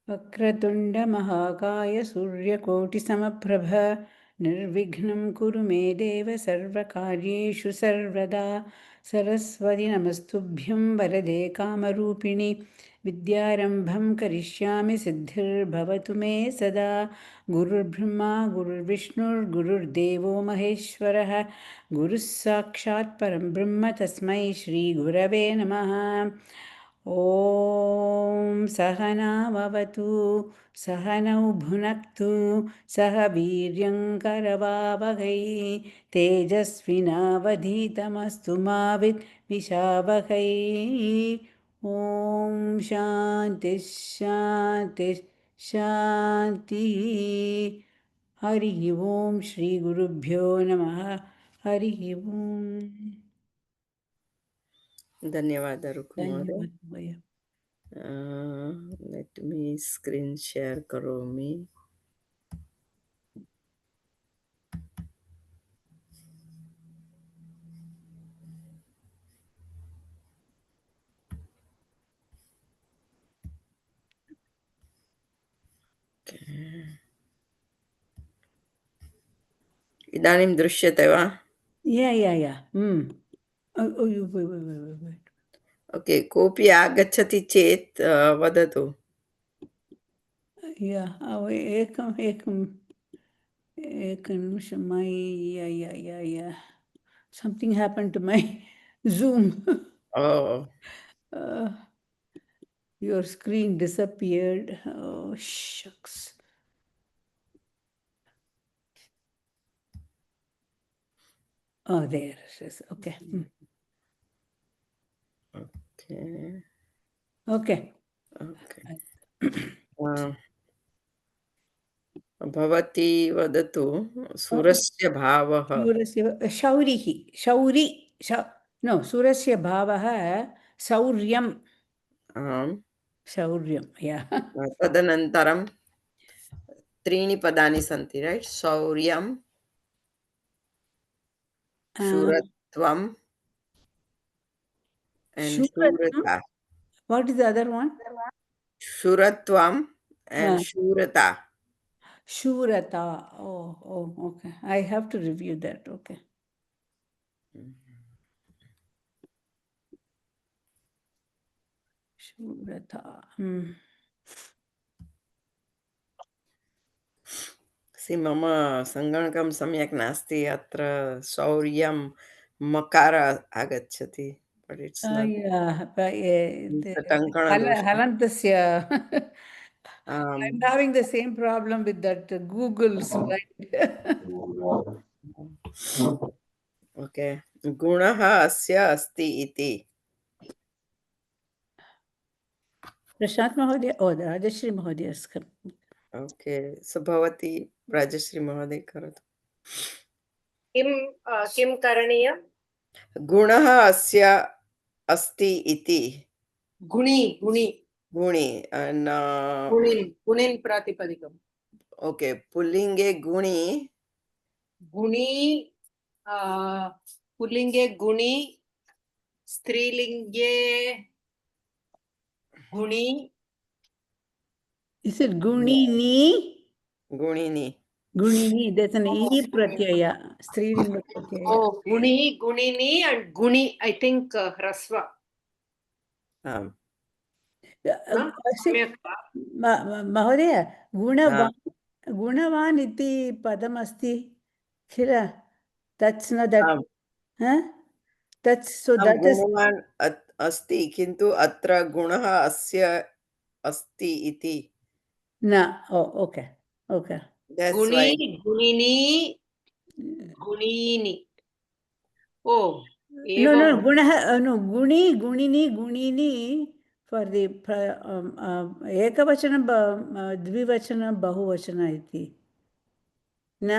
वक्रतुण्डमहाकाय सूर्यकोटिसमप्रभ निर्विघ्नं कुरु मे देव सर्वकार्येषु सर्वदा सरस्वति नमस्तुभ्यं वरदे कामरूपिणि विद्यारम्भं करिष्यामि सिद्धिर्भवतु मे सदा गुरुर्ब्रह्मा गुरुर्विष्णुर्गुरुर्देवो महेश्वरः गुरुः साक्षात् परं ब्रह्म तस्मै श्रीगुरवे नमः। ॐ सहनाववतु सहनौ भुनक्तु सह वीर्यङ्करवावहै तेजस्विनावधीतमस्तु मा विद्विषावहै। ॐ शान्तिः शान्तिः शान्तिः। हरिः ॐ श्रीगुरुभ्यो नमः। हरिः ॐ। धन्यवाद रुक् महोदय। धन्यवादः। लेट मी स्क्रीन शेयर करोमि। इदानीं दृश्यते वा? या ओके, कोऽपि आगच्छति चेत् वदतु। एकनिमिषं something happened to my Zoom. Oh. Your screen disappeared. Oh shucks. Oh, there it is. Okay. Okay. Okay. भवती वदतु सुरस्य भावः। शौरिः सुरस्य भावः शौर्यम्। आम्, शौर्यं, या। तदनन्तरं त्रीणि पदानि सन्ति, right? शौर्यं, शूरत्वं and shurata. What is the other one? Shuratvam and shurata. Shurata. Oh, okay. I have to review that. Okay. Shurata. मम सङ्गणकं सम्यक् नास्ति, अत्र शौर्यं मकार आगच्छति, but it's not. Halantasya. I'm having the same problem with that Google slide. Okay, गुणः अस्य अस्ति इति। प्रशांत महोदय, राजश्री महोदय। ओके, सो भवती राजश्री महोदय करोतु। किं करणीयं? गुणः अस्य अस्ति इति। गुणी गुणिन् प्रातिपदिकम्। ओके, पुल्लिङ्गे गुणी। पुल्लिङ्गे गुणी, स्त्रीलिङ्गे गुणी। Is it Gunini? गुणिनी। Gunini, there's an E pratyaya. Strilinga pratyaya. Oh, guni, gunini and guni, I think hrasva. महोदय, गुणवान् इति पदम् अस्ति किल? That's not that. That's so that is गुणवान् अस्ति, किन्तु अत्र गुणः अस्य अस्ति इति न। Okay okay. गुणी गुणिनी गुणीनि। Oh, no गुणः no गुणी गुणिनी गुणिनी for the एकवचनं द्विवचनं बहुवचन इति न?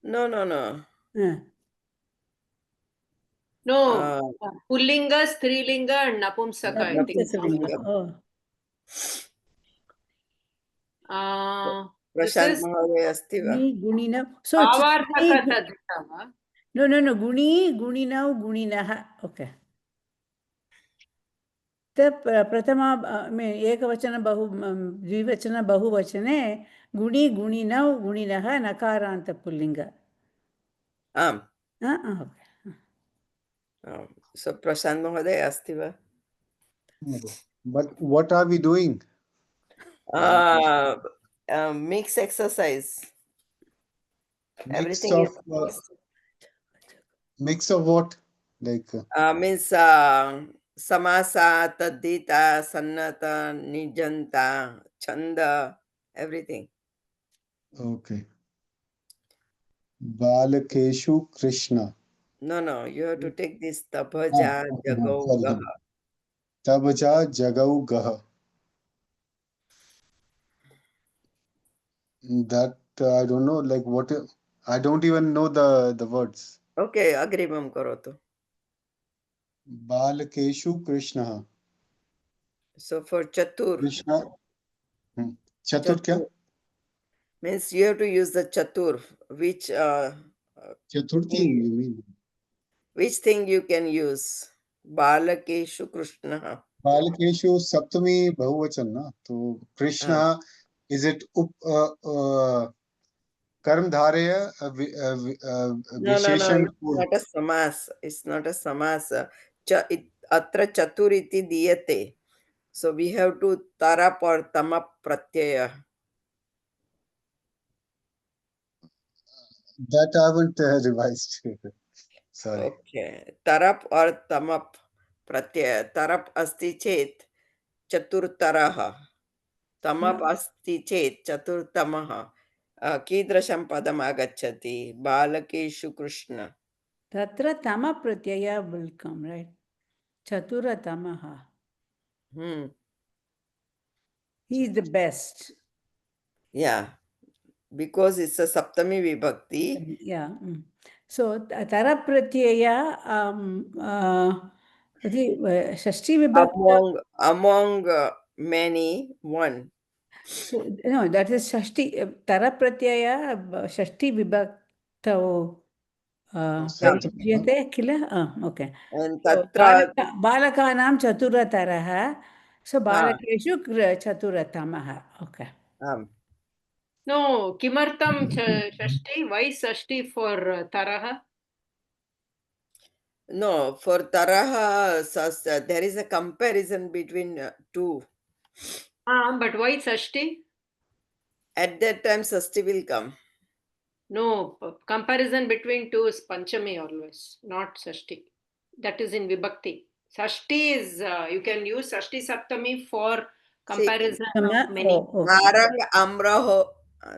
No. No, pullinga, strilinga and napumsaka, I think. प्रशांत महोदय अस्ति वा? गुणिन नो गुणी गुणिनौ गुणिनः। ओके। प्रथमा एकवचन द्विवचन बहुवचने गुणि गुणिनौ गुणिनः नकारान्तपुल्लिङ्ग आम् ओके सो प्रशान्त महोदय अस्ति वा But what are we doing? Mix exercise. Mix Everything of is mixed. mix of what? Like Means samasa, tadita, sannata, nijanta, chanda, everything. okay. Balakeshu Krishna. No, you have to take this tapaja, jagau, Sorry. gaha. Tabaja Jagau Gaha. That I don't know. Like what? I don't even know the words. Okay, agrimam karotu. Balakeshu Krishna. So for chatur, Krishna. Chatur kya? means you have to use the chatur, which Chaturthi you mean? which thing you can use? Balakeshu Krishna. Balakeshu Saptami Bahuvachan na. So Krishna is it Karm Dhareya No, Visheshan? it's not a samas. It's not a samas. Atra chatur iti diyate. So we have to tarap or tamap pratyaya. That I haven't revised. Sorry. Okay. Tarap or tamap pratyaya. Tarap asti chet chaturtaraha. Tamap asti chet chaturtamaha. कीदृशं पदम् आगच्छति बालकेषु कृष्ण तत्र तमप्रत्यय will come, right? Chaturatamaha. He is the best. Yeah, because it's a saptami vibhakti. Yeah. So tarapratyaya Shashti Vibhakti. Among many, one. So, no, that is Shashti. Tarapratyaya Shashti Vibhaktau Yate Kila. Okay. And So, tatra Balakanam Chaturataraha. So, Balakeshu Chaturatamaha. Okay. No, kimartam shashti? Why shashti for taraha? No, for taraha, there is a comparison between two. But why shashti? At that time, sasti will come. No, comparison between two is panchami always, not shashti. That is in vibhakti. Shashti is, you can use shashti saptami for comparison of many.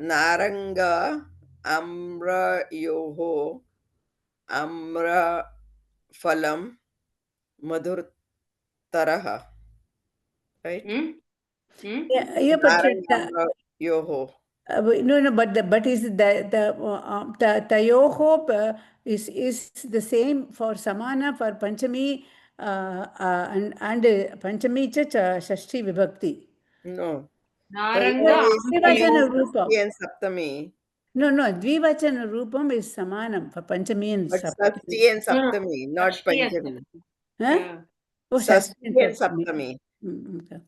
Naranga amra yoho amra phalam madhur taraha. Right? Yeah, but Naranga amra yoho. no, but is the tayoho is the same for samana for panchami and panchami cha shashti vibhakti. No. Naranga Dvivachana rupam. And saptami. No, dvivachana rupam is samanam for panchami and But saptami. Sasti and Saptami, not Shashti and Panchami. Yeah. Oh, Sasti Shashti and Saptami. Okay.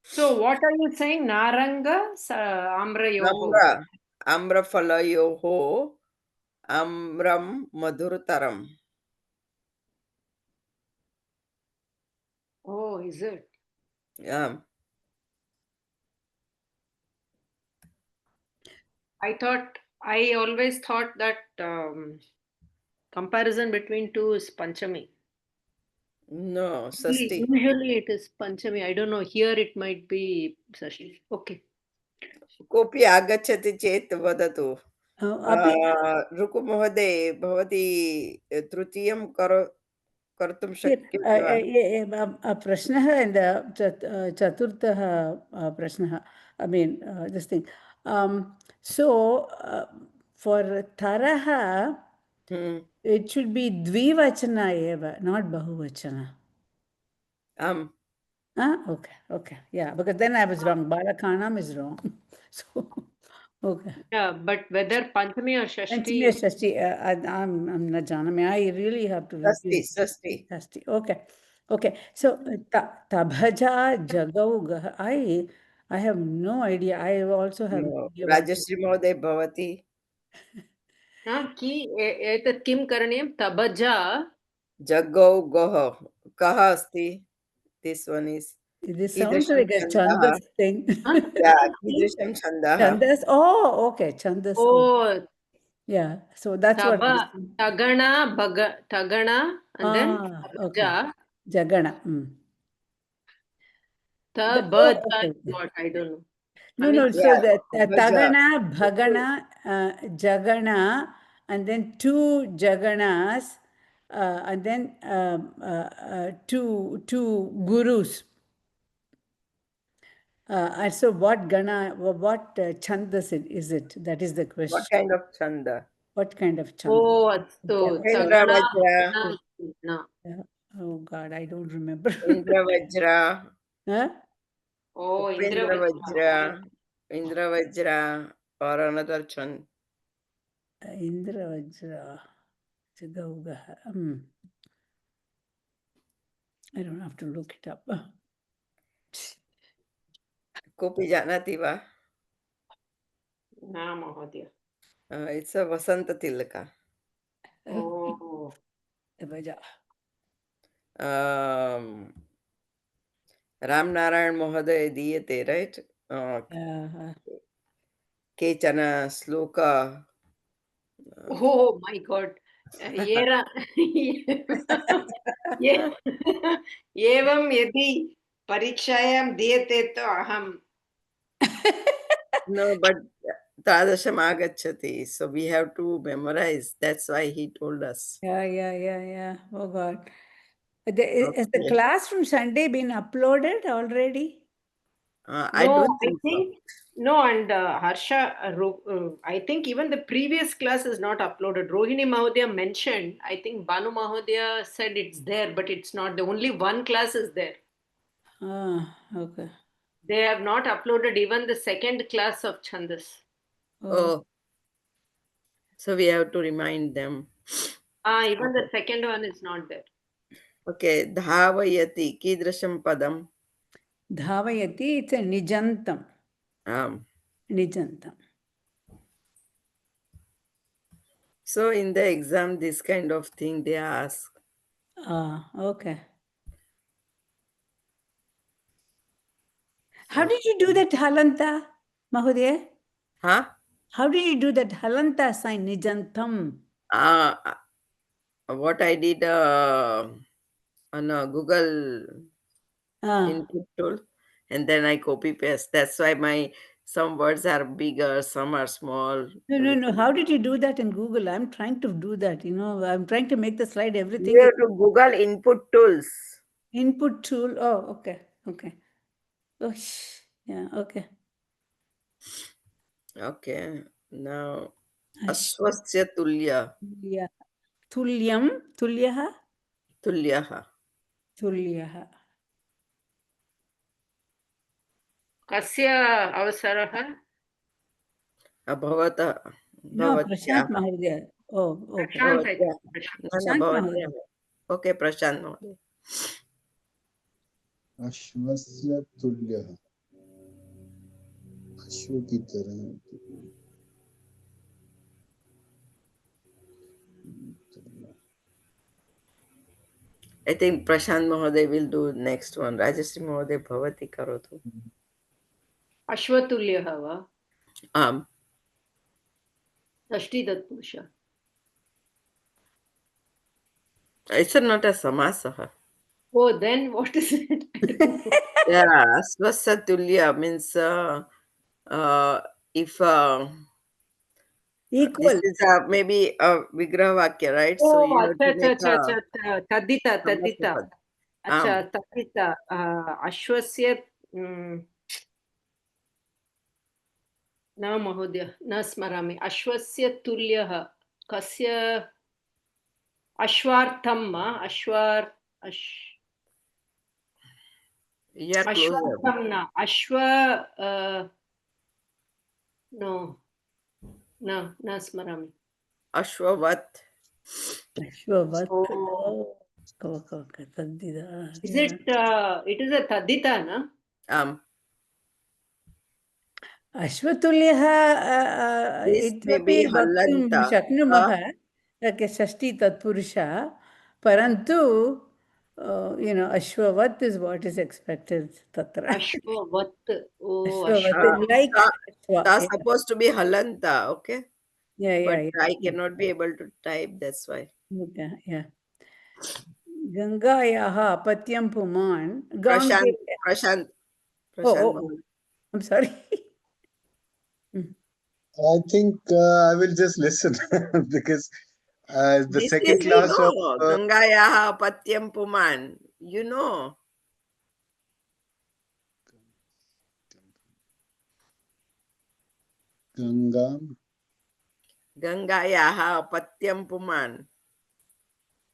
So what are you saying? Naranga amrayoho. Amra falayoho amram madhurtaram. Oh, is it? Yeah. I always thought that comparison between two is panchami. No, Sasti. Usually it is panchami. I don't know. Here it might be shashti. Okay. कोऽपि आगच्छति चेत् वदतु रुकु महोदय भवती तृतीयं कर्तुं शक्यते वा प्रश्नः चतुर्थः प्रश्नः I mean this thing so for taraha it should be dvivachana eva, not bahuvachana. Okay, yeah, because then I was wrong. Balakanam is wrong. So, okay. Yeah, but whether panchami or shashti. Panchami or shashti, I'm not janami. I really have to. Shashti. Shashti. Okay. Okay, so Tabhaja Jagaugah. I have no idea. I also have no No. idea what. Rajashri Mahoday Bhavati. एतत् किं करणीयं तबजा Jagau Goh. Kaha asti. This one is This sounds Kidrisham like a Chandaha. Chandas thing. Yeah, Kidrisham Chandaha. Chandas. Oh, okay, Chandas. Oh, O yeah. So that's what तब I'm saying. तगणा तगणा and then Okay. तबजा Jagana. तबजा Oh, okay. is what I don't know. No, no. Tamil. So Yeah, the Bhaja. Tagana, Bhagana, Jagana, and then two Jaganas, and then two gurus. And so what Gana, what Chandas is it? That is the What question. kind of Chanda? What kind of O Chanda? अस्तु Indra तगणा Vajra. भगणा Yeah. Oh God, I don't remember. Indra Vajra. Huh? O Upendra इन्द्रवज्रः Vajra. Indra Vajra. Or another Chand. Indra Vajra. Jagaugaha. I don't have to look it up. Kopi Janati va? न महोदय It's a Vasanta Tilaka. O Vaja. Ram Narayan Mahoday Diyate, right? Kechana Sloka. Oh my God. येरा एवं यदि परीक्षायां दीयते तो अहं No, but Tadasham Agachati. So we have to memorize. That's why he told us. Yeah. Oh God. Has the Okay. class from Sunday been uploaded already? I no, don't I think so. think no, and Harsha, I think even the previous class is not uploaded. Rohini Mahodaya mentioned, I think Banu Mahodaya said it's there, but it's not. The only one class is there. Okay. They have not uploaded even the second class of Chandas. Oh, so we have to remind them. Even the second one is not there. Okay, Dhavayati Kidrasham Padam. Dhavayati, it's a Nijantam. Nijantam. So in the exam, this kind of thing they ask. Okay. How did you do that Halanta, Mahodaya? Huh? How did you do that Halanta sign, Nijantam? What I did on a Google input tool, and then I copy paste. That's why some words are bigger, some are small. No. How did you do that in Google? I'm trying to do that. I'm trying to make the slide, everything You is have to Google input tools. input tool. Oh, okay. Oh, yeah, okay. Okay. Now, Ashwasya Tulya. Yeah. Tulyaha? Tulyaha. Tulyaha. कस्य अवसरः Bhavata. No, Prashant Bhavatyaha. Mahodaya. Oh, okay. Prashant I think. Bhavatyaha. Prashant. No, Prashant Bhavatyaha. Mahodaya. Okay, Prashant Mahodaya. अश्वस्य तुल्यः अश्व की तरह I think Prashant Mahodaya will do next one. Rajashri Mahodaya Bhavati Karotu. अश्वतुल्यः वा Um, षष्ठी तत्पुरुष it's not a samasaha. Oh, then what is it? Yeah, Aswasya Tulya means if this Equal. is maybe a Vigraha Vakya, right? So Oh, you have to make अच्छा a तद्धिता Samasapad. अच्छा तद्धिता अश्वस्य न महोदय न स्मरामि अश्वस्य तुल्यः कस्य अश्वार्थं You are closer. अश्वार्थं न नो न स्मरामि Ashwavat. Ashwavat. Oh. Oh. Taddida. Is Yeah. it is a tadita, na? अश्वतुल्यः This may इत्यपि be वक्तुं halanta. शक्नुमः षष्ठी तत्पुरुषः परन्तु अश्ववत् is what is expected तत्र Ashwavat. Oh, अश्ववत् like ashwa. That's supposed to be halanta, okay? Yeah, But I cannot be able to type, that's why. okay, yeah. गङ्गायाः अपत्यं पुमान् गाङ्गे Prashant oh, Mohan. I'm sorry. I think I will just listen because the This second is, you class of know, Gangayaha Patyam Puman. You know. Ganga. Gangayaha Patyam Puman.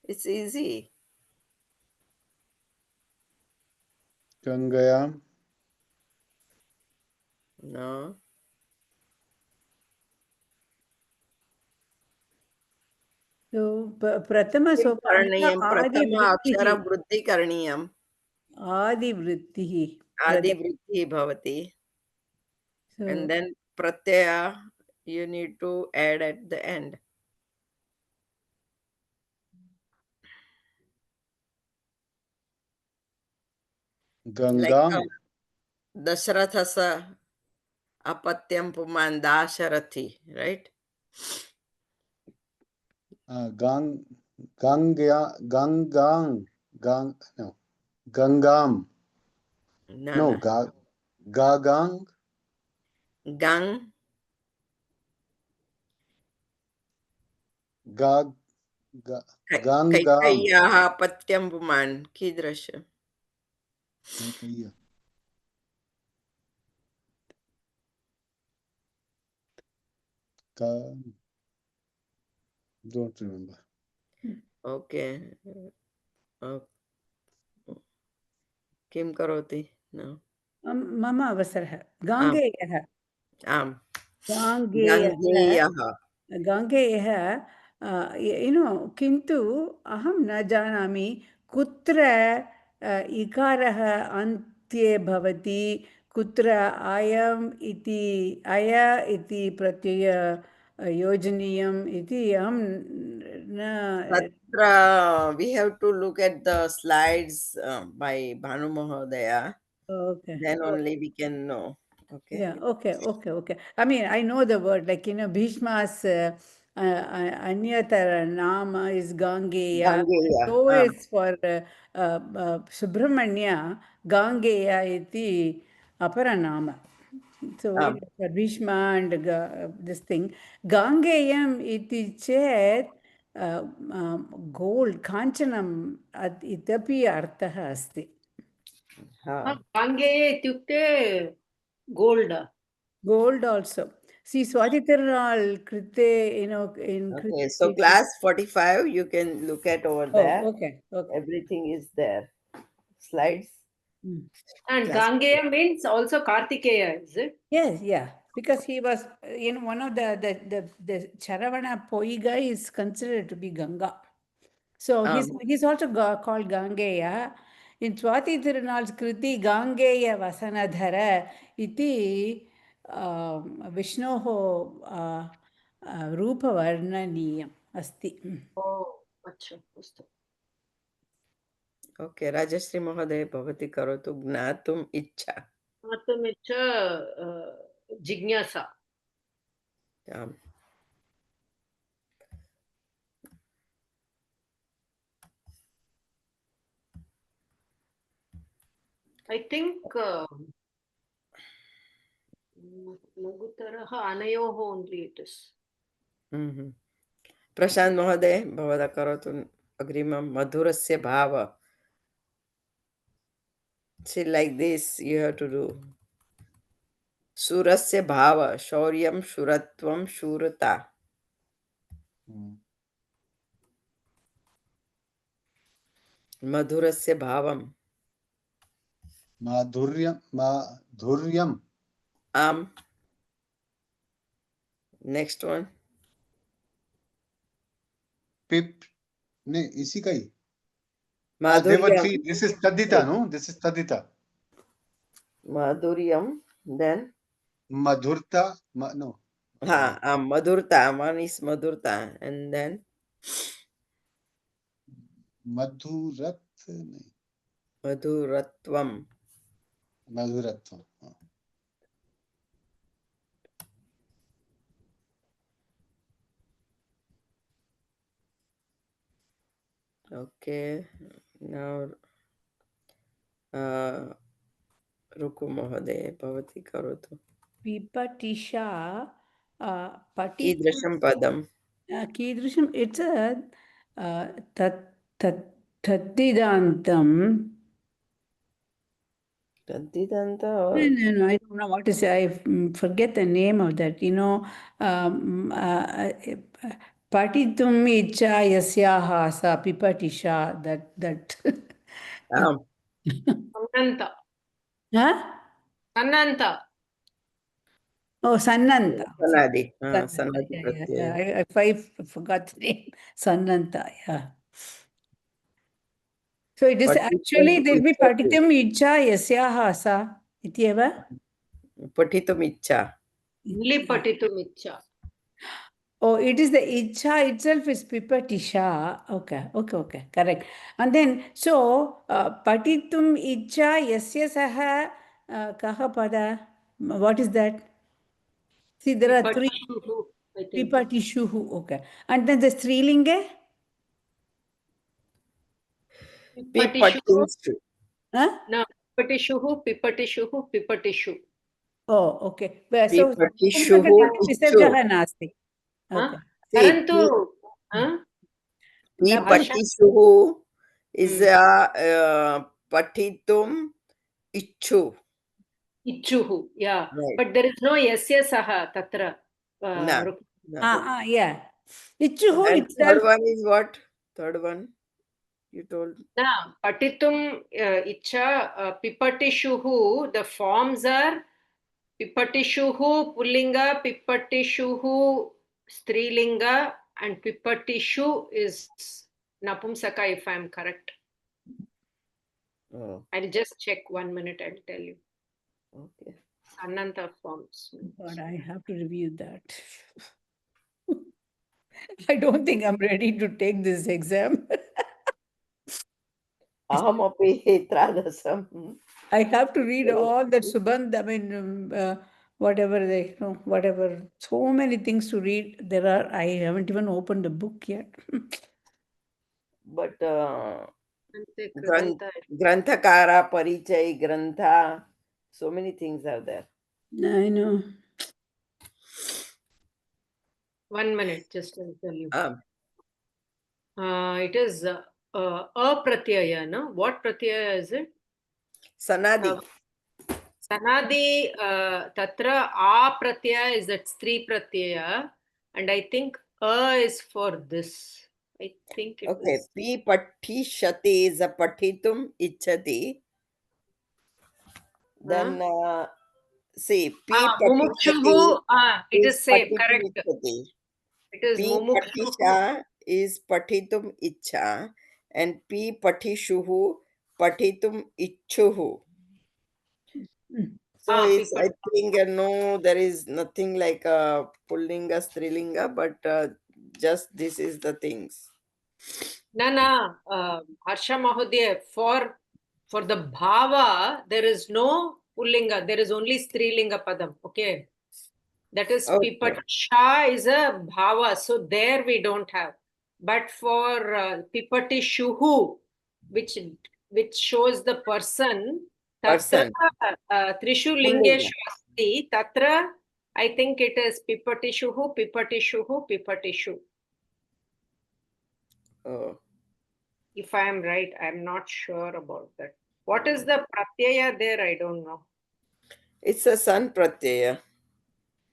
It's easy. Gangaya. No. So प्रथमसोपानः Karaniyam Prathama Akshara Vritti Karaniyam. आदिवृत्तिः Adi Vritti Bhavati. And then Pratyaya you need to add at the end. Gangam. Like Dasharathasa Apatyam Puman Dasharathi, right? Gangam. No. Gangam. No. Gagang. Gang Gangam. Kaikayaha Patyam Puman Kidrasha. Don't remember. Okay. Kim karoti? No. मम अवसरः गाङ्गेयः Am. गाङ्गेयः Gangeyaha. गाङ्गेयः किन्तु अहं न जानामि कुत्र इकारः अन्त्ये भवति कुत्र अयम् इति अय इति प्रत्यय योजनीयम् इति अहं न Tatra, we have to look at the slides by Bhanu Mahodaya. okay. Then only we can know. Okay. Yeah, okay. I mean, I know the word, like, Bhishma's Anyatara Nama is Gangeya. Gangeya. So is for Subramanya, Gangeya iti Aparanama. So it is for Bhishma and this thing. Gangeyam iti chet gold, kanchanam itapi artha asti. Gange ityukte gold. Gold also. See, Swati Tirunal Krite, in Okay, so class 45, you can look at over there. okay. Everything is there. Slides. And Class Gangeya means also Kartikeya, is it? Yes, yeah. Because he was, one of the Charavana Poiga is considered to be Ganga. So he's also called Gangeya. In Swati Tirunal's Kriti, Gangeya Vasanadhara iti Vishnoho Rupavarnaniyam asti. Oh, acha. Okay, Rajashri Mahoday Bhavati Karotu Gnatum Icha. Gnatum Jignasa. I think Lagutaraha Anayoho only it is. Prashant Mahoday Bhavata Karotu Agrimam Madhurasya Bhava. See, like this you have to do. Surasya Bhava, Shauryam, Shuratvam, Shurata. Madhurasya Bhavam. Madhuryam. Next one. Pip. नहीं इसी का ही There were Madhuryam. three. This is Tadita, no? This is Tadita. Madhuryam. Then Madhurta, no. Madhurta. One is Madhurta, and then Madhurat, Madhuratvam. Madhuratvam. Okay. Now, रुको महोदय, भवती करोतु. Pipatisha, pati. कीदृशं पदम्? कीदृशम्, it's a तद्दिदान्तं. तद्दिदन्त. No, I don't know what to say. I forget the name of that. Patitum icha yasyaha sa pipatisha. That. Sannanta. Huh? Sannanta. Oh, Sannanta. Sanadi. Sannanta, Sanadi yeah. pratyaya. I forgot the name. Sannanta, yeah. So it is actually, there will be patitum icha yasyaha sa. Ityeva? Patitum icha. Only patitum icha. Oh, it is the icha itself is pipatisha. Okay, correct. And then, so, patitum icha yasya saha kaha pada. What is that? See, there are three. Pipatishuhu, I think. Pipatishuhu, okay. And then the strilinga? Pipatishuhu. Huh? No, pipatishuhu, pipatishu. Oh, okay. So, Pipatishuhu ichu. visargaha nasti. Okay. Parantu, Pipatishuhu is patitum ichu. Ichuhu, yeah. Right. But there is no yasya saha tatra. No. Yeah. Ichuhu And itself. third one is what? Third one you told? Na, patitum icha, pipatishuhu, the forms are pipatishuhu pullinga, pipatishuhu strilinga, and pipatishu is napumsaka, if I am correct. Oh, I'll just check 1 minute, I'll tell you. okay. Sannanta forms. God, I have to review that. I don't think I'm ready to take this exam. Ahamapi tradasam. I have to read all that Subandh, whatever, so many things to read. There are, I haven't even opened the book yet. But Kranta. Granthakara, Parichay, Grantha, so many things are there. I know. 1 minute, just I'll tell you. It is a pratyaya, no? What pratyaya is it? Sanadi. Sanadi, tatra a pratyaya is that stri pratyaya, and I think is for this. I think it Okay, is. P patishati is a patitum ichati. Then see, P mumukshuhu, it is same, patitum correct. ichati. It is P mumukshuhu. patisha is patitum icha, and P patishuhu patitum ichuhu. So it's, I think, no, there is nothing like a pullinga, strilinga, but just this is the things. No, Harsha Mahodaya, for the bhava, there is no pullinga, there is only strilinga padam, okay? That is, Okay. pipatisha is a bhava, so there we don't have. But for pipatishuhu, which shows the person, tatra trishu lingeshu asti, tatra, I think it is pipatishuhu, pipatishuhu, pipatishu. Oh. If I am right, I'm not sure about that. What is the pratyaya there? I don't know. It's a san pratyaya.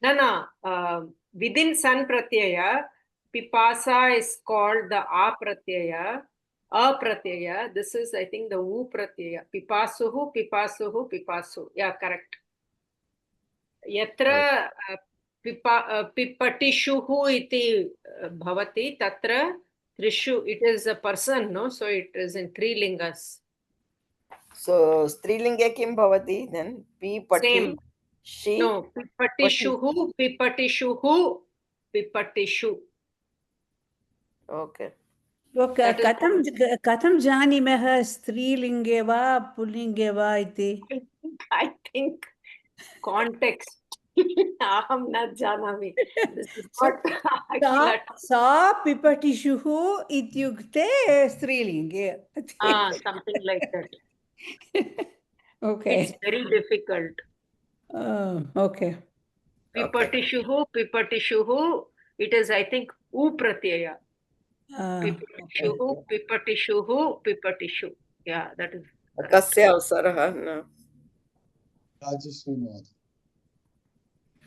No. Within san pratyaya, pipasa is called the a pratyaya. A pratyaya. This is, I think, the u pratyaya. Pipasuhu, pipasuhu, pipasu. Yeah, correct. Yatra pipatishuhu iti bhavati, tatra Trishu, it is a person, no? So it is in three lingas. So strilinge kim bhavati then? Pipati, Same. she. No, pipatishuhu, pipatishuhu, pipatishu. Okay. That is कथं जानीमः स्त्रीलिङ्गे वा पुल्लिङ्गे वा इति? I think context. Aham na janami. This is what सा पिपटिषुः इत्युक्ते स्त्रीलिङ्गे. something like that. Okay. It's very difficult. Okay. Pipatishuhu, pipatishuhu. It is, I think, u pratyaya. Pipatishuhu, pipatishuhu, pipatishu. Yeah, that is. Kasya avsarah? No. Rajashri Modi.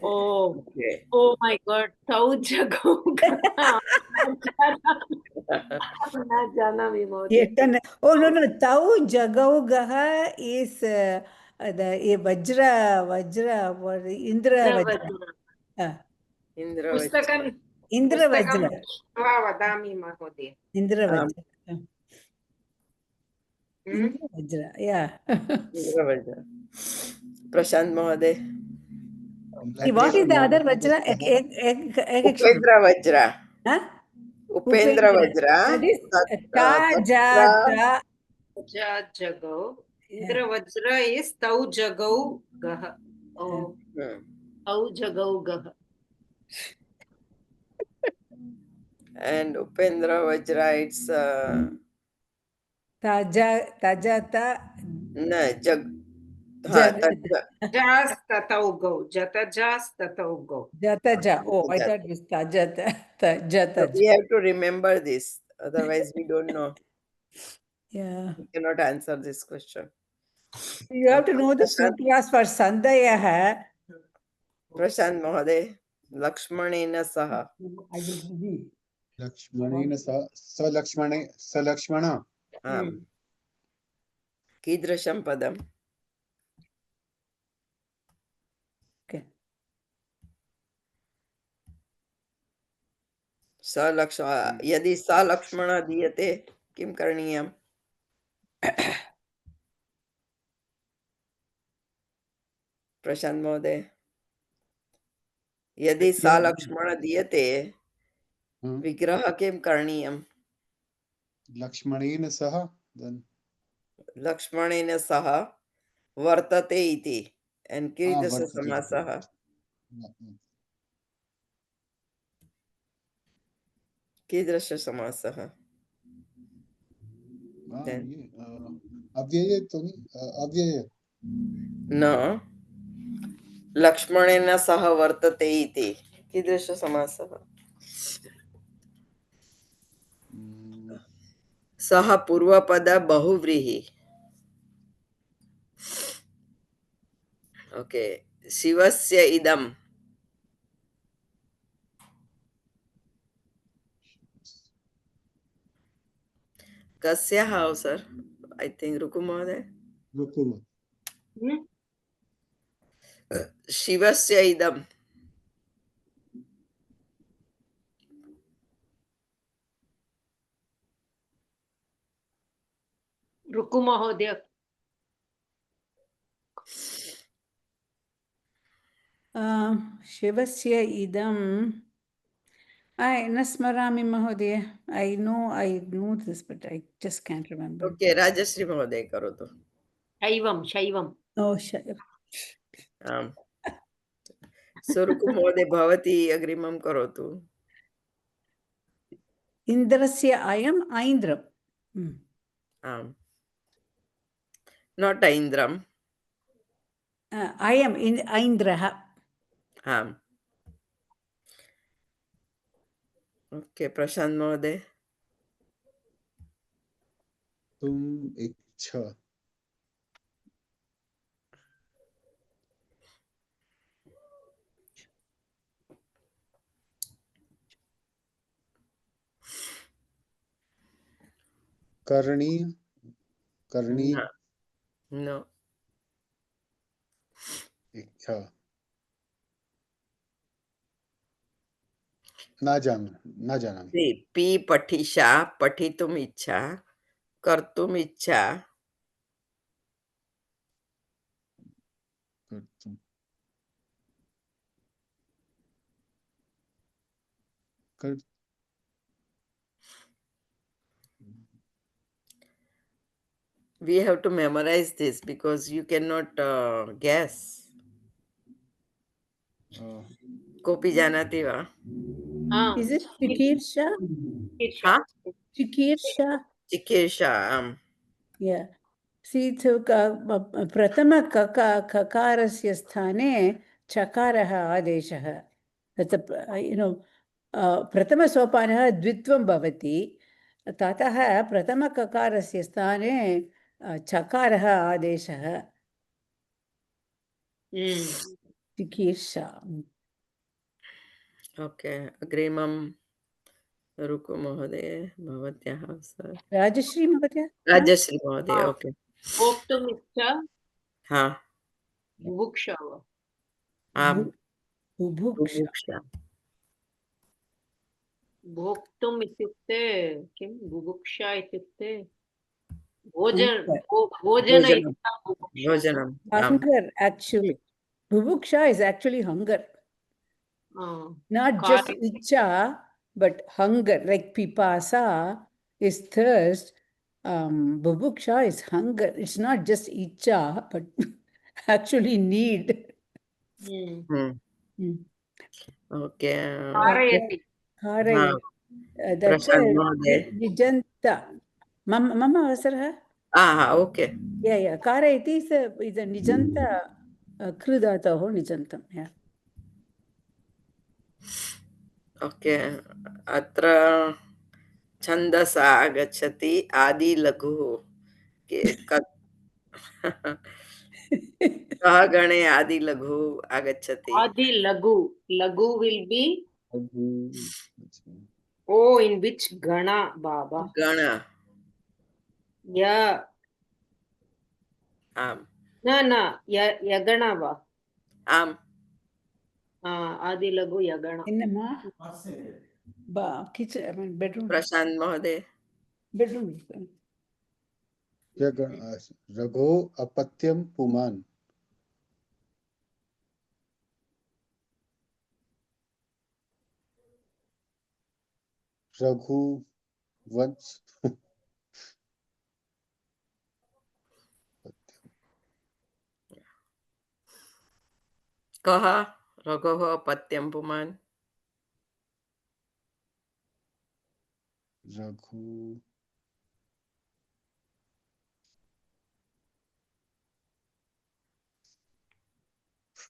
Oh, Okay. oh my God. Tau jago. Oh no, Tau Jagaugaha is the Vajra, what, Indra Vajra. Indra Pustakam. Indra Vajra. Vadami Mahodaya. Indra Vajra. Hmm? Indra Vajra, yeah. Indra Vajra. Prashant Mahoday. What is the other Vajra? Upendra Vajra. Huh? Upendra Vajra. That is Ta Jagau. Indra Vajra is Tau Jagau Gaha. Oh, Tau Jagau Gaha. And Upendra Vajra, it's Tajata no, Jas Tatau Go. Jata Jas Tatau Go. Jataja. Oh, I thought it was Tajata. Jataja. we have to remember this, otherwise we don't know. Yeah. We cannot answer this question. You have to know the sutras for Sandaya. Prashant Mahoday. Lakshmanena saha. Lakshmanena Salakshmana. Kidrasham padam. Okay. यदि सा लक्ष्मण दीयते किं करणीयम्? प्रशांत महोदय, यदि सा लक्ष्मण दीयते विग्रह किं करणीयम्? Lakshmanena saha. Then लक्ष्मणेन सह वर्तते इति and कीदृशः समासः? कीदृशः समासः? अव्यये तो नहीं, अव्यये न, लक्ष्मणेन सह वर्तते इति कीदृशः समासः? सः पूर्वपद बहुव्रीहि. ओके. शिवस्य इदं. कस्य हाउ सर? I think रुकु महोदय. रुकु. शिवस्य इदं. रुकु महोदय. शिवस्य इदं न स्मरामि महोदय. I know this, but I just can't remember. Okay, Rajshree महोदय करोतु. शैवं. Oh, आम्. रुकु महोदय, भवती अग्रिमं करोतु. इन्द्रस्य अयम् ऐन्द्रम्. आम्. Not ऐन्द्रम्. अयम् ऐन्द्रः. आम्. ओके, प्रशांत महोदय. तुम इच्छा. करणी. No. इच्छा. न जानामि। पी पठिषा, पठितुम् इच्छा, कर्तुम् इच्छा, कर्तुं कर् we have to memorize this because you cannot guess. कोऽपि जानाति वा? Is it Chikirsha? हा? Chikirsha? चिकीर्षा. Yeah. See, so प्रथम ककारस्य स्थाने चकारः आदेशः. That's a, प्रथमसोपानः द्वित्वं भवति. ततः प्रथमककारस्य स्थाने चकारः आदेशः. चिकीर्षा. ओके, अग्रिमं रुकु महोदय, भवत्याः राजश्री महोदय? राजश्री महोदय. ओके. भोक्तुम् इच्छा, हा. बुभुक्षा वा? आम्. बुभुक्षा. बुभुक्षा. भोक्तुम् इत्युक्ते किं? बुभुक्षा इत्युक्ते भोजन इच्छा, बुभुक्षा. भोजनम्. आम्. Hunger, actually. Bubuksha is actually hunger. Not just icha, but hunger. Like pipasa is thirst. Bubuksha is hunger. It's not just icha, but actually need. Okay. कारयति. Karayati. That's a प्रशान्त महोदय. nijanta. Mama avasarah? Okay. Yeah. Karayati is a nijanta krudataho nijantam. Yeah. Okay. अत्र छन्दसा आगच्छति आदिलघुः. कः गणे आदिलघुः आगच्छति? आदिलघु. Laghu will be in which gana, Baba? गण. Yeah. आम्. No. Yagana va. आम्. आदिलघु यगण. Kitchen, bedroom. प्रशान्त महोदय. Bedroom. रघो अपत्यं पुमान्. रघुवंश. कः रघोः अपत्यं पुमान्? रघु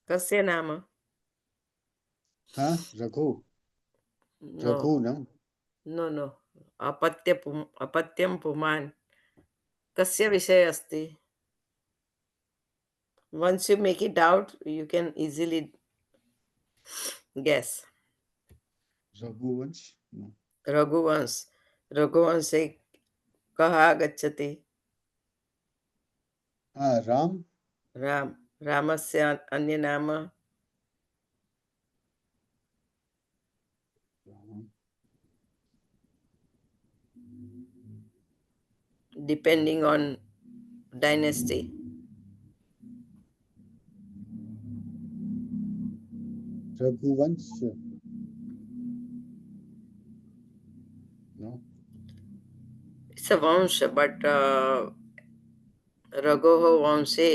कस्य नाम? रघु. रघु न. नो. अपत्यं पुमान् कस्य विषये अस्ति? Once you make it out, you can easily guess. Raghuvansh. Raghuvansh. रघुवंशे कः आगच्छति? राम. रामस्य अन्य नाम? Depending on dynasty. Raghuvansh. No. It's a vansh, but रघोः वंशे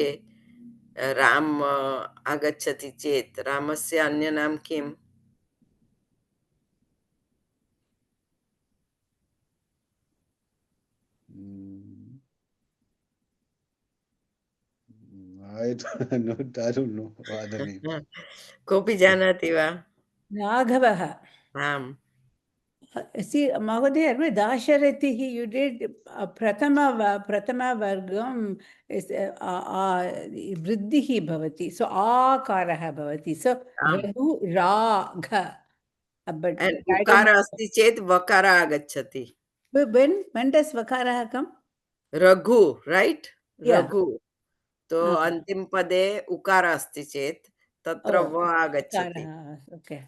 Ram आगच्छति चेत् रामस्य अन्य नाम किम्? I don't know other names. कोऽपि जानाति वा? Raghavah. आम्. See, Mahodaya, Dasharatihi, you did Pratama Vargam is Vriddhihi Bhavati. So Akaraha Bhavati. So Raghu Ragha. But And ukara अस्ति चेत् वकार आगच्छति. when does Vakara come? Raghu, right? Yeah. Raghu. तो अन्तिम पदे उकार अस्ति चेत् तत्र व आगच्छति. Okay.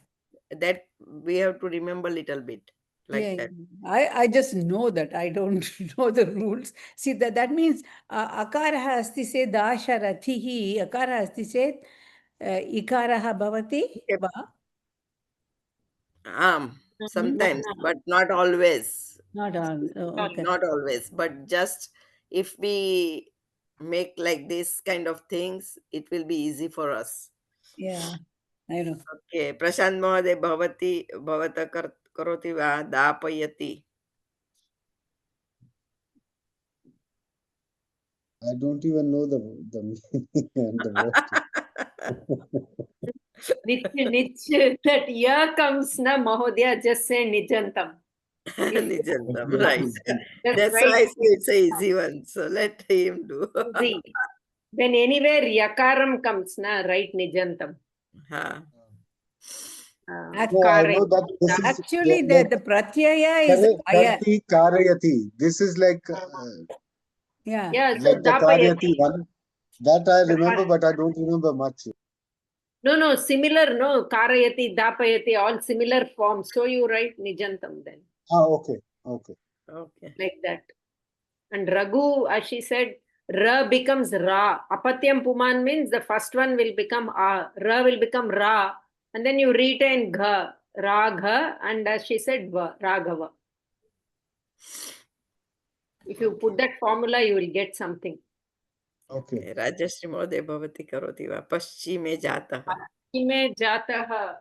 that we have to remember little bit like Yeah, that. I just know that. I don't know the rules. See, that means akaraha asti se dasharatihi, akaraha asti se ikaraha bhavati Okay. va? Sometimes, but not always. Not all. Oh, okay. Not always, but just if we make like this kind of things, it will be easy for us. Yeah, I know. Okay, Prashant Mohoday, bhavata karoti va dapayati. I don't even know the meaning and the word. Nich, that ya comes na Mahodaya, just say Nijantam. Nijantam, right. Just That's write why I say it's a easy one. So let him do. easy. When anywhere Yakaram comes na, write Nijantam. Ha. No, I know that this is Actually, like the pratyaya is aya. Karti Karayati. This is like Yeah. Yeah, so like the Karyati Dapayati. one. That I remember, but I don't remember much. No, similar, no, Karayati, Dapayati, all similar forms. So you write Nijantam then, Okay. Okay. like that. And Raghu, as she said, Ra becomes Ra. Apatyam Puman means the first one will become A. Ra will become Ra. And then you retain Gha, Ragha, and as she said, Va, Raghava. If you put that formula, you will get something. Okay. Rajashri Mohoday bhavati karoti va paschime jatah. Ime Jataha,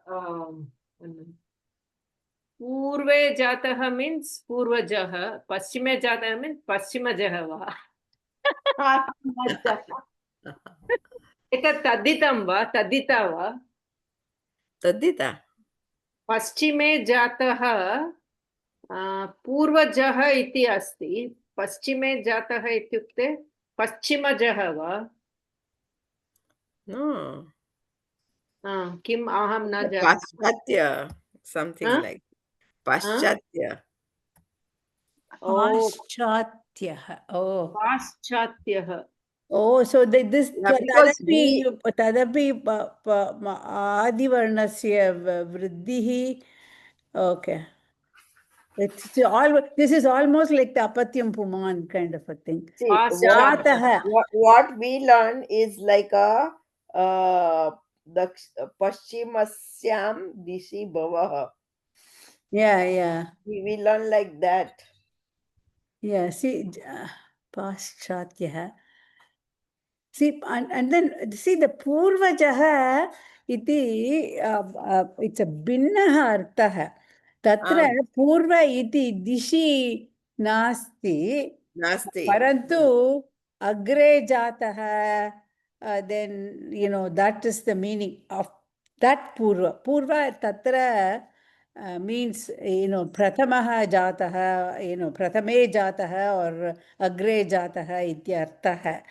Purve Jataha means Purvajaha. Paschime Jataha means Paschimajah va. Etat taditam va, tadita va. Tadita. पश्चिमे जातः पूर्वजः इति अस्ति पश्चिमे जातः इत्युक्ते पश्चिमजः वा No. किम् अहं न जानामि Paschatya. Something Huh? like Paschatya. O Paschatyaha. Oh. पाश्चात्यः Oh, so this Yeah, because we tadapi adivarnasya vriddihi. Okay. It's all, this is almost like the apatyam puman kind of a thing. see पाश्चात् Jataha. what we learn is like a the Paschimasyam Dishi Bhavah. Yeah. We learn like that. Yeah, see, paschatyaha. See, and then see the purvajaha iti, it's a binnaha arthaha. Tatra purva iti dishi nasti, Nasti. parantu agre jataha, then, that is the meaning of that purva. Purva tatra means, prathamaha jataha, prathame jataha or agre jataha ityartaha.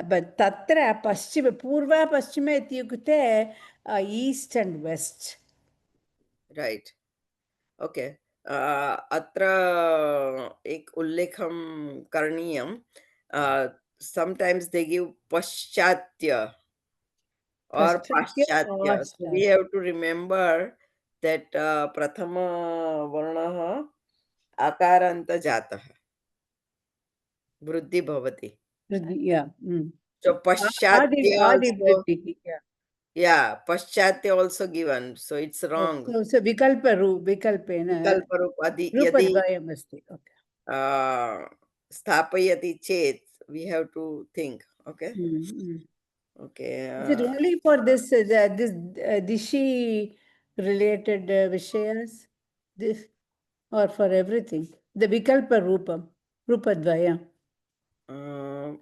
But tatra paschima, purva paschima ityukte east and west. Right. Okay. अत्र एक उल्लेखं करणीयं. Sometimes they give paschatya or Paschatya, paschatya. So we have to remember that prathama varnah akaranta jatah. Vruddhi bhavati. Yeah. So paschatya Adi also, vriddhi, yeah. yeah, paschatya also given. So it's wrong. So vikalpena, Vikalparupadi yadi rupadvayam asti. Okay. स्थापयति चेत् we have to think. Okay. Okay. Is it only for this dishi related vishayas? This or for everything? The vikalpa rupam, rupadvayam.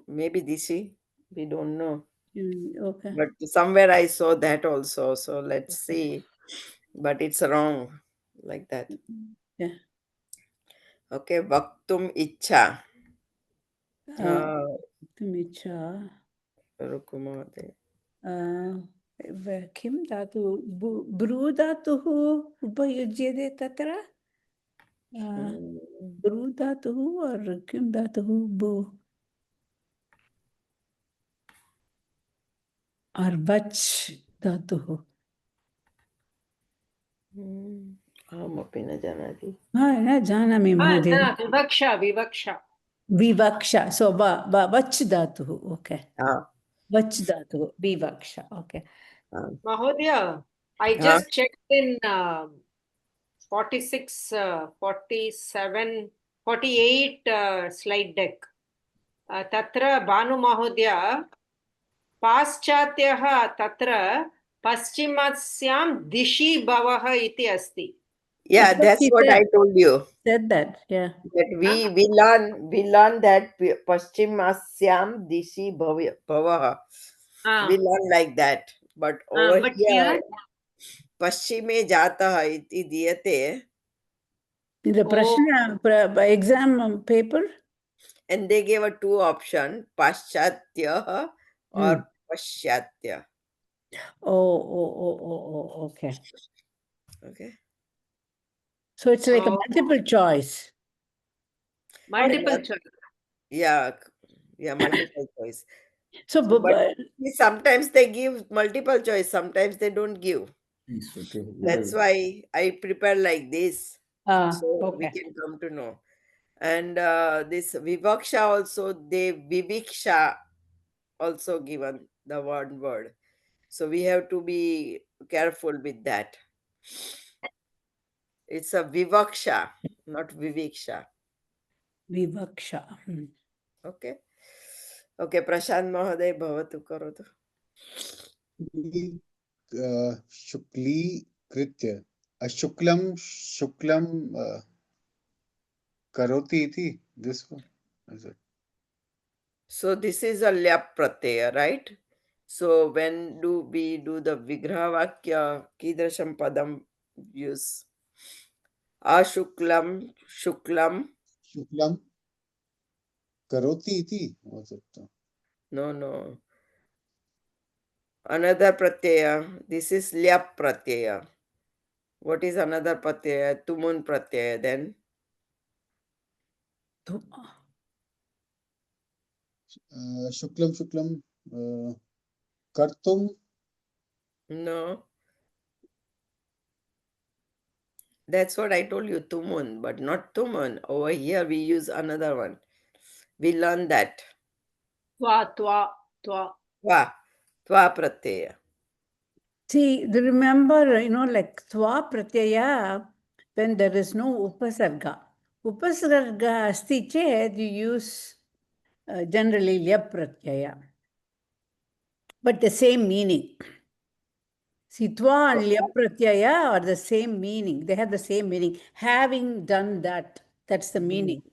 Maybe Dishi. We don't know. Okay. But somewhere I saw that also. So let's see. But it's wrong like that. Yeah. Okay. Vaktum icha. Micha. Rukumate. किं धातु Bru धातुः उपयुज्यते तत्र Bru धातुः और किं धातुः बु और बच धातुः अहमपि न जानाति. न जानामि महोदय. न, विवक्षा. विवक्षा. So vach dhatuh. Okay. Ah, Vach dhatuh. Vivaksha. Okay. Mahodaya, I just checked in 46, 47, 48 slide deck. Tatra Banu Mahodaya, Paschatyah Tatra Paschimasyam Dishi Bhavaha iti asti. yeah, that's He what I told you. said that. Yeah. That we learn that Paschimasyam Dishi Bhavaha. We learn like that. But over But here, here, Paschime Jataha iti diyate, In the Prashna exam paper. and they gave a two option, Paschatya or Paschatya. Okay. Okay. So it's like a multiple choice. multiple choice. Yeah, multiple choice. So, But sometimes they give multiple choice, sometimes they don't give. That's why I prepare like this, so we okay. can come to know. And this Vivaksha also, they Viviksha also given the one word. So we have to be careful with that. It's a Vivaksha, not Viviksha. Vivaksha. Okay. Okay, Prashant Mahoday, bhavatu karotu. शुक्लीकृत्य शुक्लं karoti iti, this one is it? So this is a lyap pratyaya, right? So when do we do the vigraha vakya, kidrasham padam use? Ashuklam, shuklam. Shuklam karoti iti, was it? No. Another pratyaya. This is lyap pratyaya. What is another pratyaya? Tumun pratyaya then? Shuklam kartum. No. That's what I told you, tumun, but not tumun. Over here we use another one. We learn that. Twa. Tva pratyaya. See, remember, like Twa Pratyaya, when there is no Upasarga. Upasarga asti ched, you use generally Lyap Pratyaya. But the same meaning. See, Twa and Lyap Pratyaya are the same meaning. They have the same meaning. Having done that, that's the meaning.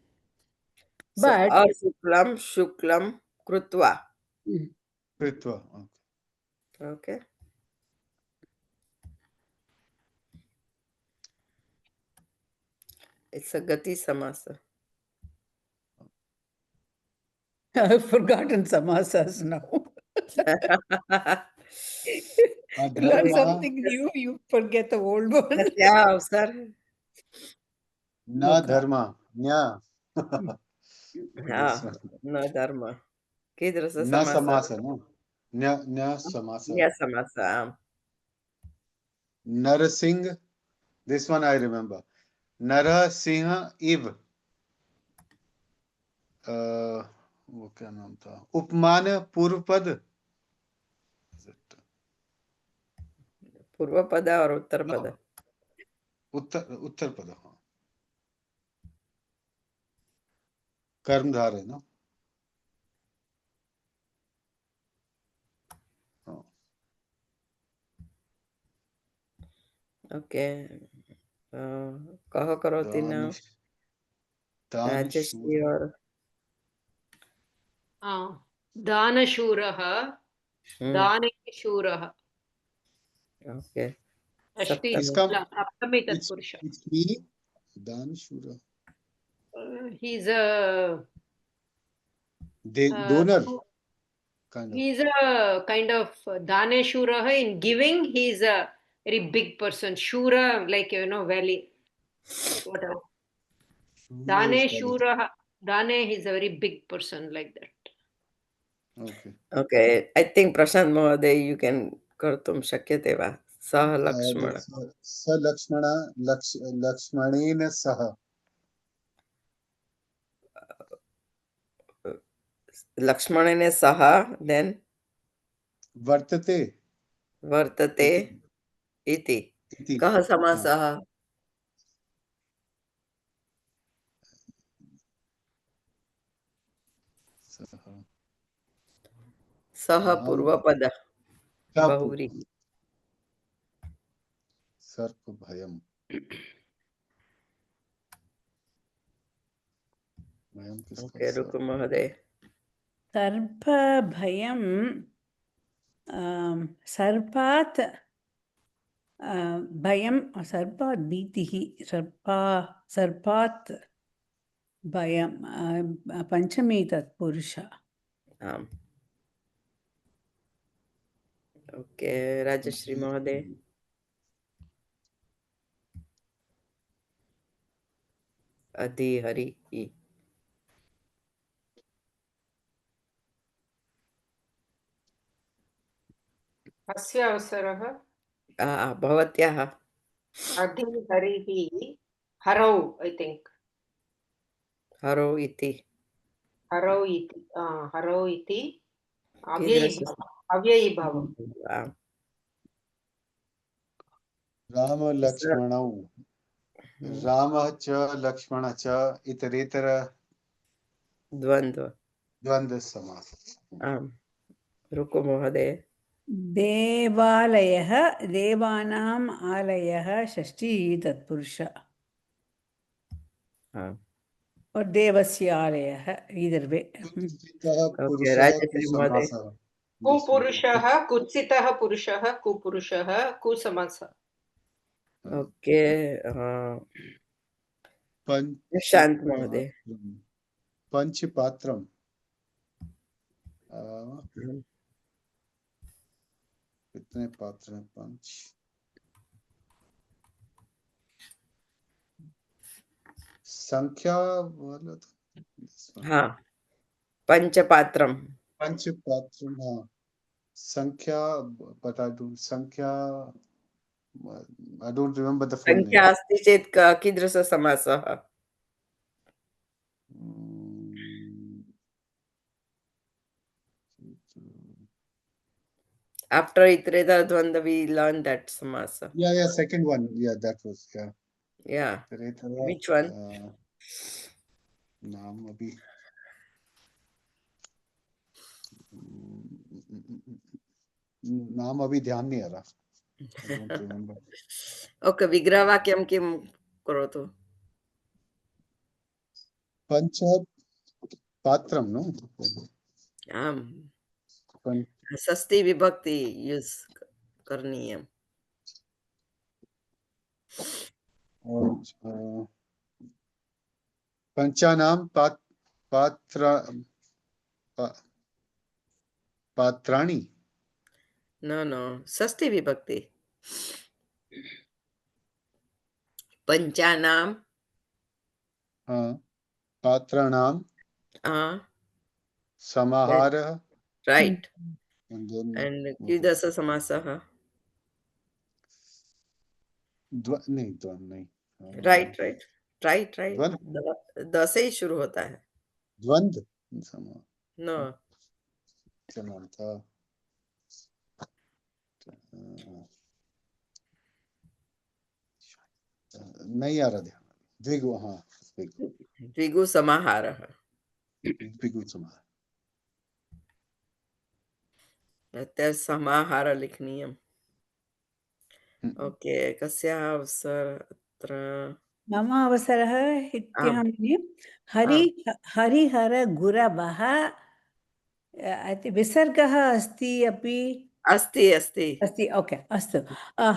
So But ashuklam, shuklam, krutva. Kritva. Okay. It's a gati samasa. I've forgotten samasas now. Learn something new, you forget the old one. Yeah, sir. Na dharma. Nya. Na dharma. Kidrasa Na samasa. samasa, no? Nya samasa. Yeah, samasa. Narasingh. This one I remember. Narasingha Iv. वो क्या नाम था? उपमान पूर्व पद. पूर्व पद और उत्तर पद. उत्तर पद. हाँ. कर्मधार है ना. Okay. कहो करोति now. Rajashri or Danashurah, Daneshurah. Okay. Ashti इसका Saptami Tatpurusha. its meaning Danashura. He's a donor kind of. He's a kind of Daneshurah in giving. He's a very big person. Shura, like valley. Whatever. Daneshurah. Dane, he's a very big person like that. Okay. I think Prashant Mahoday, you can kartum shakyate va. सह लक्ष्मण स लक्ष्मण लक्ष्मणेन सह लक्ष्मणेन सह देन वर्तते वर्तते इति इति कः हाँ, समासः सह सह राम पूर्वपद बहुव्री सर्प भयम भयम किसका ओके रुको महोदय सर्पभयं सर्पात् भयं सर्पात् भीतिः सर्पात् भयं पञ्चमी तत्पुरुष आम् ओके राजश्री महोदय अधिहरि अस्य अवसरः भवत्याः अधिहरिः हरौ ऐ थिङ्क् हरो इति हरौ इति कीदृश अव्ययीभावम् आम्। राम लक्ष्मणौ रामः च लक्ष्मणः च इतरेतर द्वन्द्व द्वन्द्व समास आम् रुको महोदय देवालयः देवानाम् आलयः षष्ठी तत्पुरुष आम् और देवस्य आलयः either way ओके पुरुषः राजश्री महोदय समासः कुपुरुषः कुत्सितः पुरुषः कुपुरुषः कुसमासः ओके शांत महोदय पंचपात्रम कितने पात्र हैं पंच संख्या वाला तो हाँ पंचपात्रम पंचपात्रम हाँ संख्या बता दूं संख्या I don't remember the full संख्या name. अस्ति चेत् कीदृश समासः after itreta dvandva we learned that samasa Yeah, second one. Yeah, that was yeah Itretara, which one नाम अभी नाम अभी ध्यान नहीं आ रहा I don't remember. ओके विग्रहवाक्यं किं करोतु पंच पात्रम नो आम् षष्ठी विभक्ति यूज करणीयम् और पंचानां पात्र पात्राणि no षष्ठी विभक्ति पंचानां पात्राणां समाहारः right and then and कीदृश समासः नहीं right right द से ही शुरू होता है द्वंद्व no क्या नाम था नहीं आ रहा ध्यान द्विगु हाँ द्विगु समाहारः द्विगु समाहार अतः समाहार लिखनीयम् ओके कस्याः अवसर अत्र मम अवसरः इत्यहं मन्ये हरिहर गुरवः विसर्गः अस्ति अपि अस्ति ओके अस्तु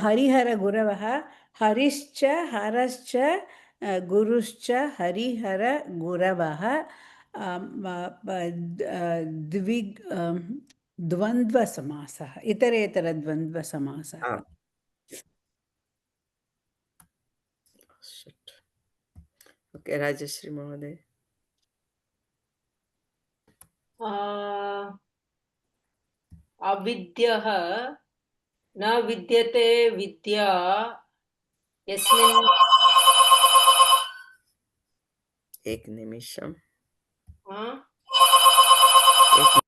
हरिहर गुरवः हरिश्च हरश्च गुरुश्च हरिहर गुरवः द्वन्द्वसमासः इतरेतर द्वन्द्वसमासः ओके राजश्री महोदय अविद्यः न विद्यते विद्या यस्मिन् एक निमिषम हाँ? एक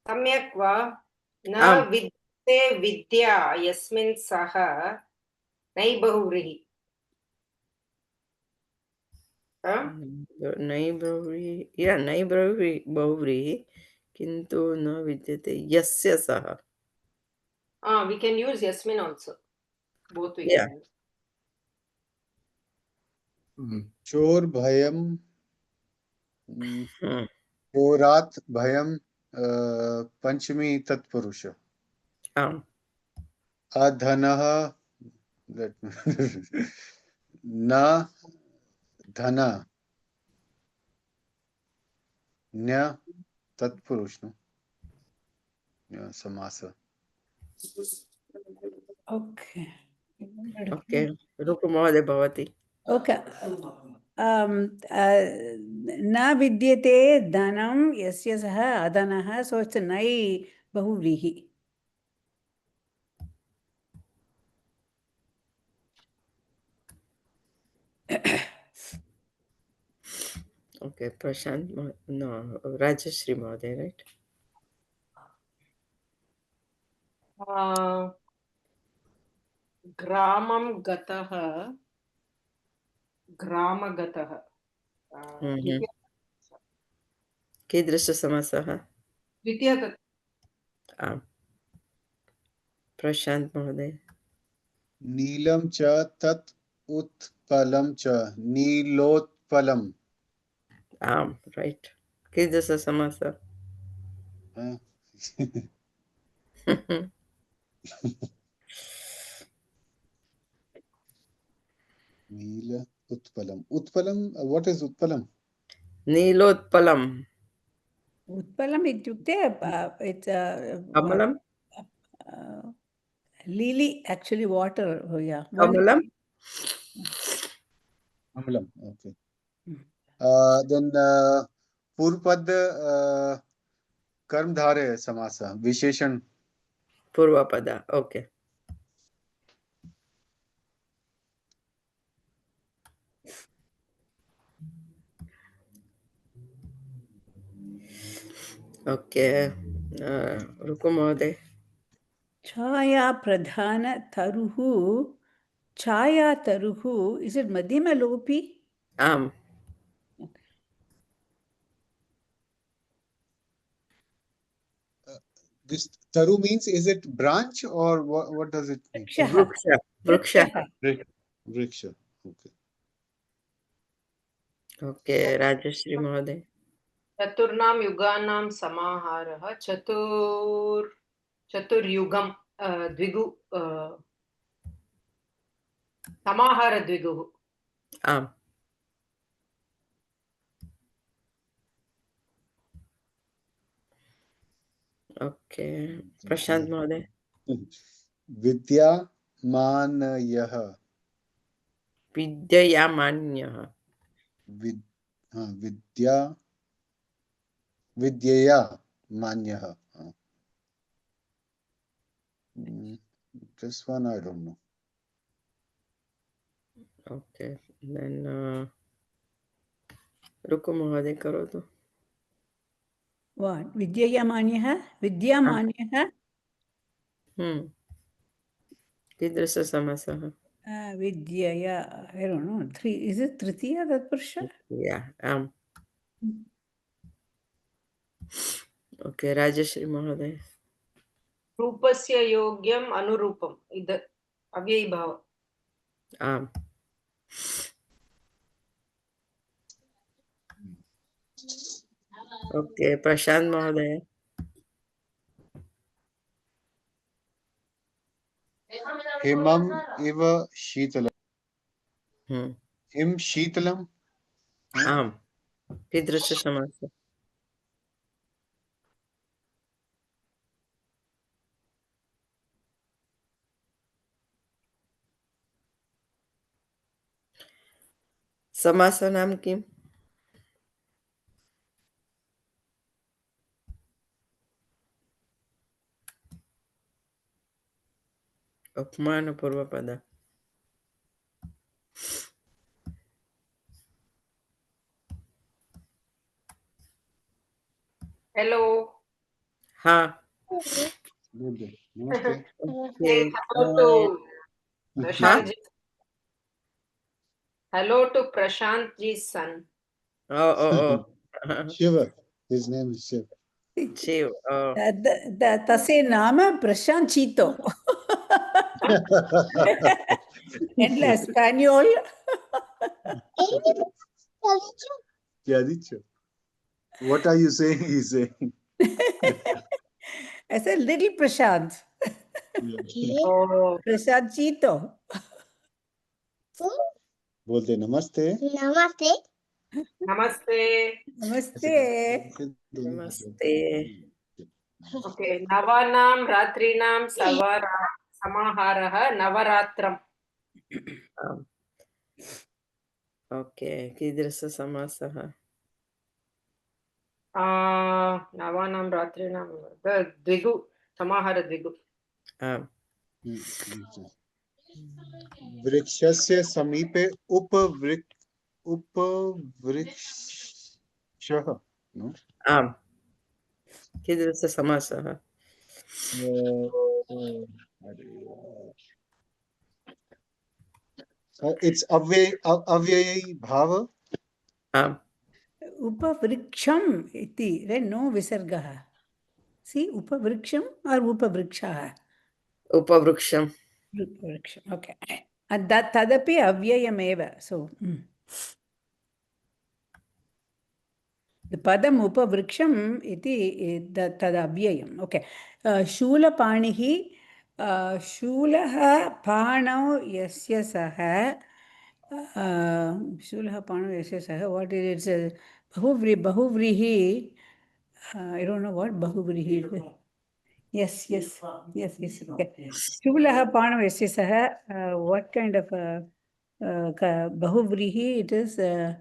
सम्यक् वा न आम् विद्यते विद्या यस्मिन् सः नैबहुव्रीहि हाँ? नहीं बहुव्रीहि या नहीं बहुव्रीहि किंतु न विद्यते यस्य सः We can use yasmin also. Both we Yeah. can use. चोर भयम चोरात भयम पंचमी तत्पुरुष आम् अधनः न धन न्य तत्पुरुष नो समास Okay. ओके रुको महोदय भवति Okay. न विद्यते धनं यस्य सः अधनः, so it's नै बहुव्रीहि. ओके प्रशांत नो राजश्री महोदय राइट ग्रामं गतः ग्रामगतः कीदृशसमासः द्वितीय आम् प्रशांत महोदय नीलम च तत् उत्पलम च नीलोत्पलम आम् राइट कीदृशसमासः नील उत्पलम उत्पलम व्हाट इज उत्पलम नीलोत्पलम उत्पलम् इत्युक्ते it's कमलम lily, actually water. Oh yeah. कमलम कमलम ओके देन पूर्वपद कर्मधारय समास विशेषण पूर्वपद ओके ओके रुको महोदय छाया प्रधान तरुः छाया तरुः is it madhyama lopi? आम् this taru means is it branch or what does it mean वृक्ष वृक्ष vriksha okay ओके राजश्री महोदय चतुर्णां युगानां समाहारः चतुर्युगं द्विगु समाहारद्विगुः आम् ओके प्रशांत महोदय विद्यामानयः विद्ययामान्यः विद्यया मान्यः this one I don't know okay then रुको महोदय करोतु What? विद्यामान्यः विद्यामान्यः कीदृशसमासः विद्यया I don't know. Is it तृतीया तत्पुरुष? या आम् ओके राजश्री महोदय रूपस्य योग्यम् अनुरूपम् इद अव्ययीभाव आम् ओके प्रशांत महोदय हिमम् इव शीतलम् हिम शीतलम् आम् कीदृशसमासः समासानां किम्? अपमानपूर्वपद. Hello. हाँ. Good, good. Namaste. Okay. Say hello to Huh? Prashant ji. Hello to Prashant ji's son. Oh. Shiva. His name is Shiva. Shiv. Oh. तस्य नाम प्रशांत चीतो and la Spaniel. क्या दिच्छो? What are you saying? He's saying. I said little Prashant. Oh. Prashant Chito. बोलते नमस्ते. Namaste. Namaste. Namaste. Namaste. Okay. Navanam Ratrinam Samaharah Navaratram. Okay. कीदृशसमासः? Navanam Ratrinam. The Dvigu. Samahara Dvigu. आम्. वृक्षस्य समीपे उपवृक्षः. No? आम्. कीदृशसमासः? It's अव्ययी भाव. आम्. Upavriksam iti, right? No visargah. See, upavriksam or upavrikshaha? उपवृक्षम्. Upavriksam, okay. And that tadapi avyayameva. So, the padam upavriksham iti tad avyayam. Okay. Shulapanihi, shulaha panau yasya saha. Shulaha panau yasya saha. What is it? Bahuvrihi. I don't know what bahuvrihi is. Yes. Okay. Shulaha panau yasya saha. What kind of bahuvrihi it is? I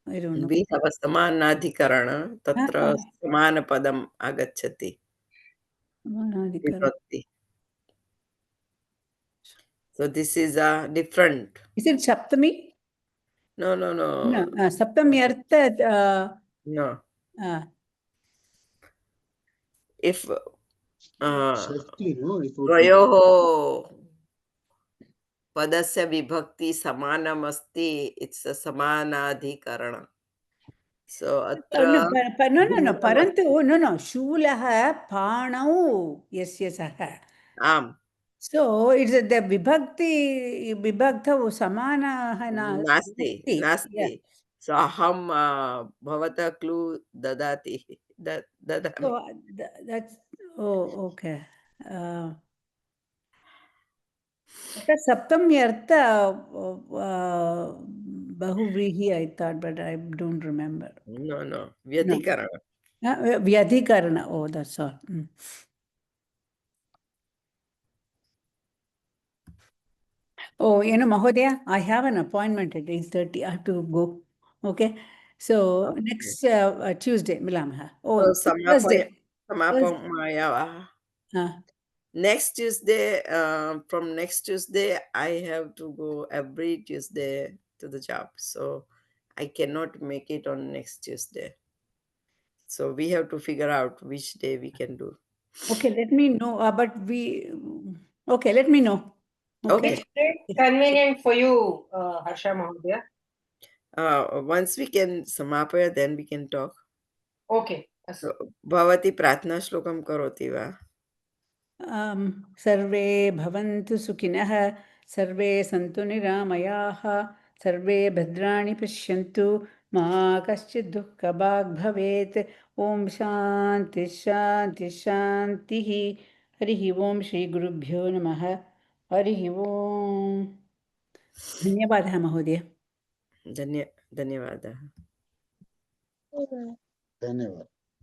don't know. We have a समानाधिकरण. तत्र समानपदम् आगच्छति. विभक्ति. So this is a different. Is it Saptami? No. No, Saptami Artha. No. If द्वयोः पदस्य विभक्ति समानमस्ति, it's a समानाधिकरण. So अत्र No. Parantu, no. Shulaha panau yasya saha. आम्. So it's the vibhakta samana नास्ति. So अहं भवतः क्लू ददामि. So that's okay. Saptamyartha bahuvrihi I thought, but I don't remember. No. व्यतिकरण. Vyadhikarana. Oh, that's all. Oh, Mahodaya, I have an appointment at 8:30. I have to go. Okay. So Okay. next Tuesday, Milamaha. So Thursday. समापयामः. Next Tuesday, from next Tuesday, I have to go every Tuesday to the job. So I cannot make it on next Tuesday. So we have to figure out which day we can do. Okay, let me know. Okay, let me know. Okay. Convenient for you, Harsha Mahodaya. Once we can samapaya, then we can talk. Okay. So, भवती प्रार्थनाश्लोकं करोति वा? सर्वे भवन्तु सुखिनः, सर्वे सन्तु निरामयाः, सर्वे भद्राणि पश्यन्तु, मा कश्चित् दुःखभाग् भवेत्. ॐ शान्तिः. हरिः ॐ श्रीगुरुभ्यो नमः. हरिः ॐ. धन्यवादः महोदय. धन्यवादः. धन्यवाद.